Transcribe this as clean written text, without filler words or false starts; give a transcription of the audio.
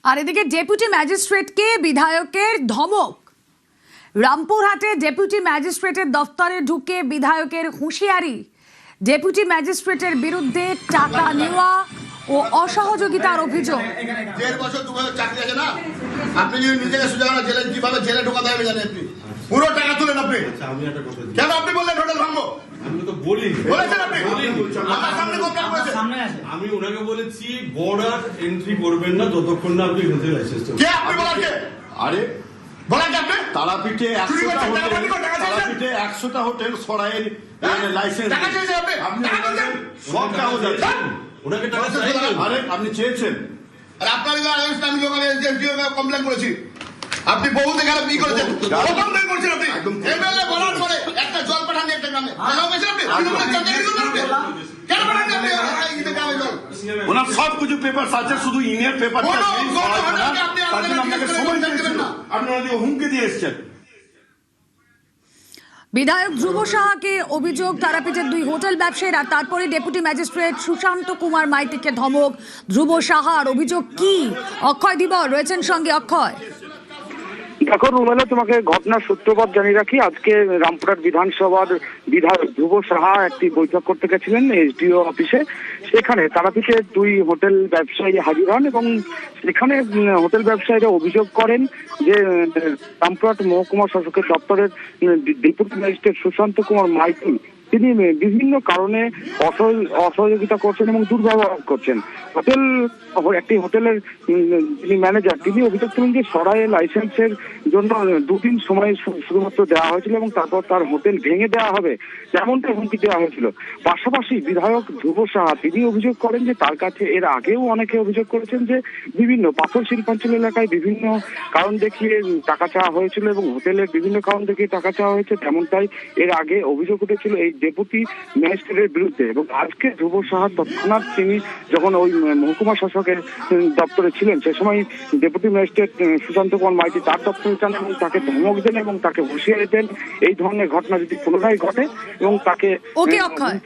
আর এদিকে ডেপুটি ম্যাজিস্ট্রেটকে বিধায়কের ধমক। রামপুরহাটে ডেপুটি ম্যাজিস্ট্রেটের দফতরে ঢুকে বিধায়কের হুঁশিয়ারি। ডেপুটি ম্যাজিস্ট্রেটের বিরুদ্ধে টাকা নেওয়া ও অসহযোগিতার অভিযোগ। 1.5 বছর 2 বছর চাকরি আছে না, আপনি যদি নিজেকে সুযোগ না জেলে কিভাবে জেলে ঢোকাতে হবে জানেন আপনি? পুরো টাকা তুলেন আপনি। আমি একটা কথা বলি। কেন আপনি বললেন হোটেল ভাঙবো? আমি তো বলি বলেছেন আপনি আমার সামনে কমপ্লেন করেছেন। আমি ওনাকে বলেছি বর্ডার এন্ট্রি করবেন না যতক্ষণ না আপনি হোটেল লাইসেন্স। কে আপনি বলার কে? আরে বলেন কে আপনি? তারাপীঠে 100টা হোটেল সরাইয়ের লাইসেন্স টাকা চেয়েছেন আপনি? আপনি টাকা বলছেন? সব কাগজ আছে। ওনাকে টাকা চাইছেন? আরে আপনি চেয়েছেন? আর আপনার আমি লোকাল কমপ্লেন করেছি। আপনি বহুত এখানে কি করেছেন? কমপ্লেন করেছেন আপনি। এমএলএ বলার পরে একটা জল পাঠাননি একটা গ্রামে। কেন গেছেন আপনি? আপনি বলেন চাকরি করবেন আপনি? কেন পাঠাননি আপনি এই গ্রামে জল? ওনার সব কিছু পেপার আছে, শুধু ইমেল পেপারটা কোনো চেঞ্জ কোনো করা হোটেলকে না। আপনি তার জন্য আপনাকে সময় দিয়েছিল। আপনি ওনাকে হুমকি দিয়ে এসেছেন। বিধায়ক ধ্রুব সাহাকে অভিযোগ তারাপীঠের 2 হোটেল ব্যবসায়ীর, আর তারপরে ডেপুটি ম্যাজিস্ট্রেট সুশান্ত কুমার মাইতিকে ধমক। ধ্রুব সাহার অভিযোগ কি? অক্ষয় ধীবর রয়েছেন সঙ্গে। অক্ষয়, দেখো রুমেলা, তোমাকে ঘটনার সূত্রপাত জানিয়ে রাখি। আজকে রামপুরহাট বিধানসভার বিধায়ক ধ্রুব সাহা একটি বৈঠক করতে গেছিলেন এসডিও অফিসে। সেখানে তারাপীঠে 2 হোটেল ব্যবসায়ী হাজির হন এবং সেখানে হোটেল ব্যবসায়ীরা অভিযোগ করেন যে রামপুরহাট মহকুমা শাসকের দপ্তরের ডেপুটি ম্যাজিস্ট্রেট সুশান্ত কুমার মাইতি তিনি বিভিন্ন কারণে অসহযোগিতা করছেন এবং দুর্ব্যবহার করছেন। একটি হোটেলের যিনি ম্যানেজার তিনি অভিযোগ করেন যে সরাই লাইসেন্সের জন্য 2 দিন সময় শুধুমাত্র দেওয়া হয়েছিল এবং তারপর তার হোটেল ভেঙে দেওয়া হবে যেমনটা হুমকি দেওয়া হয়েছিল। পাশাপাশি বিধায়ক ধ্রুব সাহা তিনি অভিযোগ করেন যে তার কাছে এর আগেও অনেকে অভিযোগ করেছেন যে বিভিন্ন পাথর শিল্পাঞ্চল এলাকায় বিভিন্ন কারণ দেখিয়ে টাকা চাওয়া হয়েছিল এবং হোটেলের বিভিন্ন কারণ দেখিয়ে টাকা চাওয়া হয়েছে, তেমনটাই এর আগে অভিযোগ উঠেছিল এই ডেপুটি ম্যাজিস্ট্রেটের বিরুদ্ধে। এবং আজকে ধ্রুব সাহা তৎক্ষণাৎ তিনি যখন ওই মহকুমা শাসকের দপ্তরে ছিলেন সে সময় ডেপুটি ম্যাজিস্ট্রেট সুশান্ত কুমার মাইতি তার দপ্তরে যান এবং তাকে ধমক দেন এবং তাকে হুঁশিয়ারি দেন এই ধরনের ঘটনা যদি পুনরায় ঘটে এবং তাকে ওকে অক্ষয়।